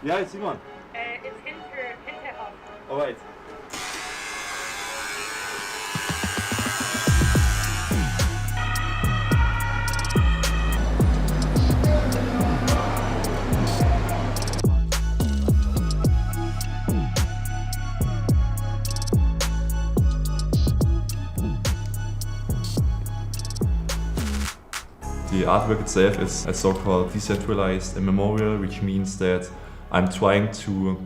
Ja, it's Simon. It's hinterhalb. Alright. The artwork itself is a so-called decentralized memorial, which means that I'm trying to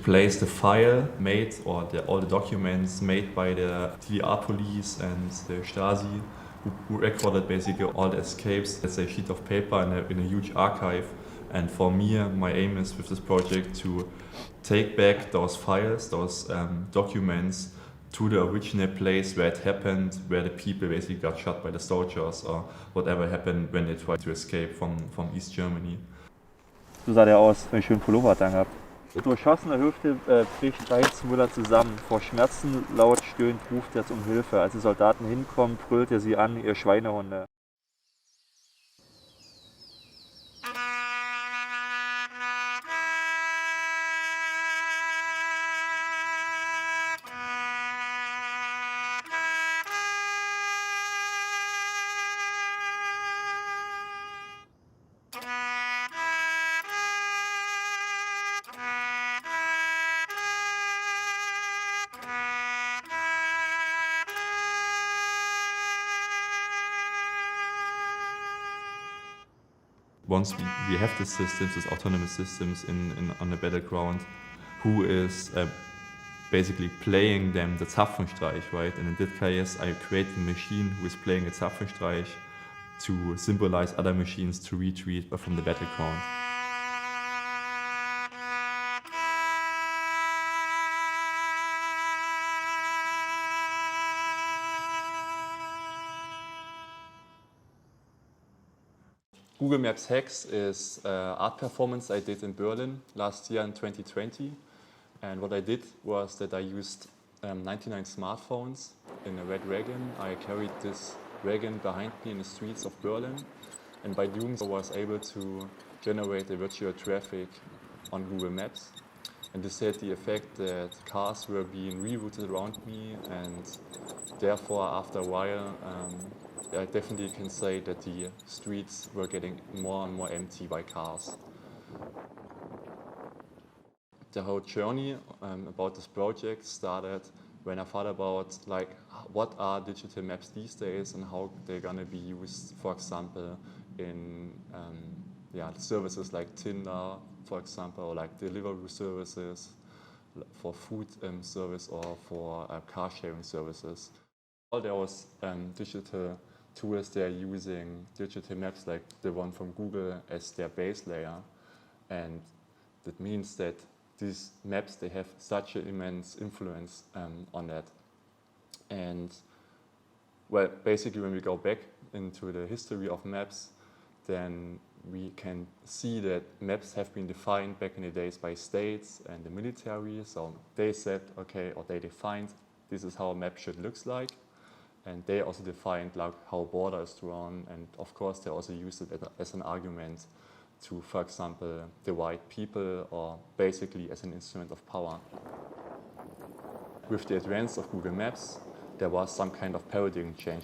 place the file made or all the documents made by the DDR police and the Stasi who recorded basically all the escapes as a sheet of paper in a huge archive. And for me, my aim is with this project to take back those files, those documents to the original place where it happened, where the people basically got shot by the soldiers or whatever happened when they tried to escape from East Germany. So sah der aus, wenn ich schön Pullover hat angehabt. Durchschossene Hüfte bricht Reizmüller zusammen. Vor Schmerzen laut stöhnt, ruft er um Hilfe. Als die Soldaten hinkommen, brüllt er sie an, ihr Schweinehunde. Once we have these systems, these autonomous systems on the battleground, who is basically playing them the Zapfenstreich, right? And in this case, I create a machine who is playing a Zapfenstreich to symbolize other machines to retreat from the battleground. Google Maps Hex is art performance I did in Berlin last year in 2020. And what I did was that I used 99 smartphones in a red wagon. I carried this wagon behind me in the streets of Berlin. And by doing so, I was able to generate a virtual traffic on Google Maps. And this had the effect that cars were being rerouted around me, and therefore, after a while, I definitely can say that the streets were getting more and more empty by cars. The whole journey about this project started when I thought about what are digital maps these days and how they're gonna be used, for example, in services like Tinder, for example, or like delivery services, for food service or for car sharing services. All those digital tools, they're using digital maps like the one from Google as their base layer. And that means that these maps, they have such an immense influence on that. And well, basically when we go back into the history of maps, then we can see that maps have been defined back in the days by states and the military. So they said, okay, or they defined, this is how a map should look like. And they also defined like how a border is drawn, and of course they also used it as an argument to, for example, divide people or basically as an instrument of power. With the advance of Google Maps, there was some kind of paradigm change.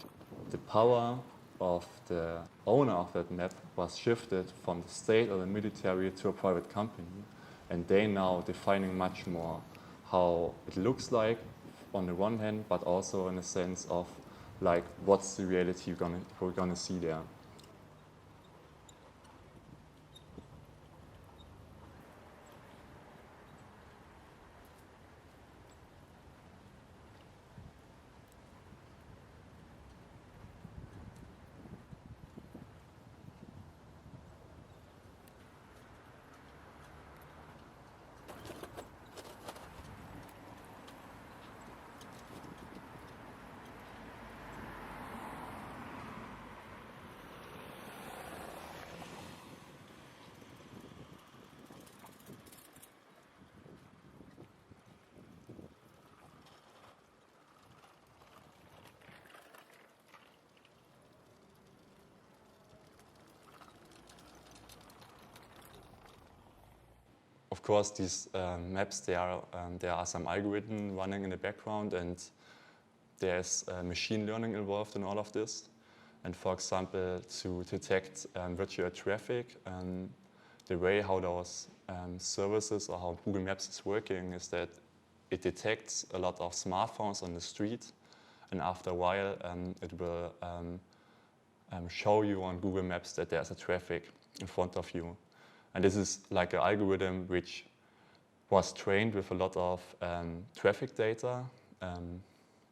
The power of the owner of that map was shifted from the state or the military to a private company, and they now defining much more how it looks like on the one hand, but also in a sense of like what's the reality we're gonna see there. course, these maps, there are some algorithm running in the background, and there's machine learning involved in all of this. And for example, to detect virtual traffic, the way how those services or how Google Maps is working is that it detects a lot of smartphones on the street, and after a while it will show you on Google Maps that there's a traffic in front of you. And this is like an algorithm which was trained with a lot of traffic data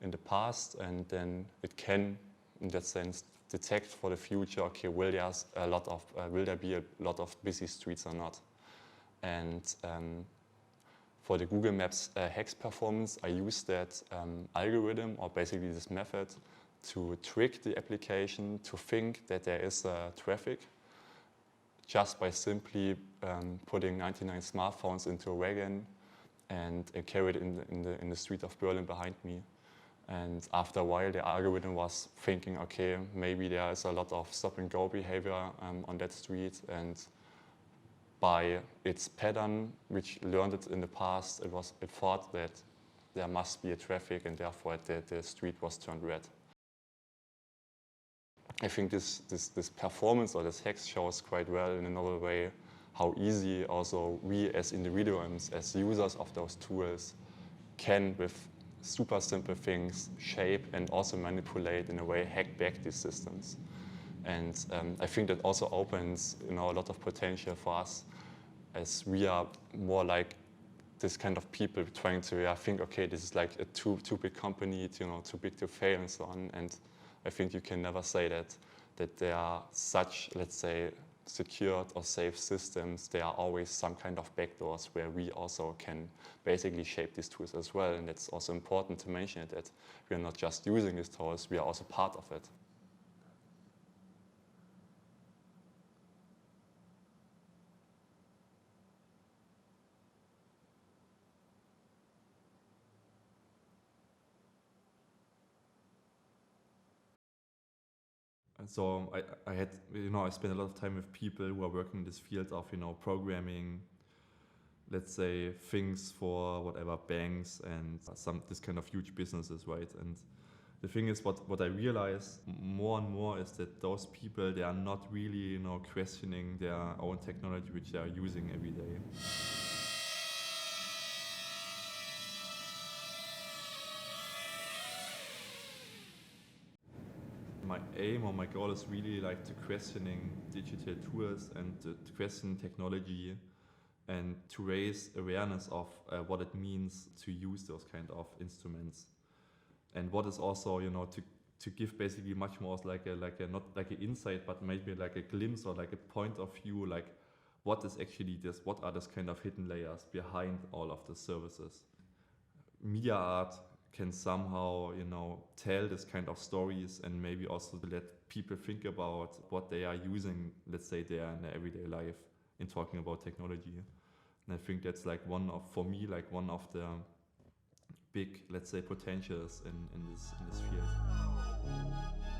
in the past, and then it can, in that sense, detect for the future, okay, will there be a lot of busy streets or not? And for the Google Maps hex performance, I use that algorithm, or basically this method, to trick the application to think that there is traffic, just by simply putting 99 smartphones into a wagon and carry it in the street of Berlin behind me. And after a while, the algorithm was thinking, okay, maybe there is a lot of stop-and-go behavior on that street, and by its pattern, which learned it in the past, it thought that there must be a traffic, and therefore the street was turned red. I think this performance or this hex shows quite well in another way how easy also we as individuals, as users of those tools, can with super simple things shape and also manipulate, in a way, hack back these systems. And I think that also opens a lot of potential for us, as we are more like this kind of people trying to think, okay, this is like a too big company, too big to fail and so on. And I think you can never say that there are such, let's say, secured or safe systems. There are always some kind of backdoors where we also can basically shape these tools as well. And it's also important to mention it, that we are not just using these tools, we are also part of it. So I spent a lot of time with people who are working in this field of, programming, let's say, things for whatever banks and this kind of huge businesses, right? And the thing is, what I realize more and more is that those people, they are not really, questioning their own technology which they are using every day. My aim or my goal is really like to questioning digital tools and to question technology, and to raise awareness of what it means to use those kind of instruments, and what is also, to give basically much more like a not like an insight, but maybe like a glimpse or like a point of view, like what is actually this, what are these kind of hidden layers behind all of the services. Media art can somehow, tell this kind of stories, and maybe also let people think about what they are using, let's say, there in their everyday life in talking about technology. And I think that's like one of the big, let's say, potentials in this field.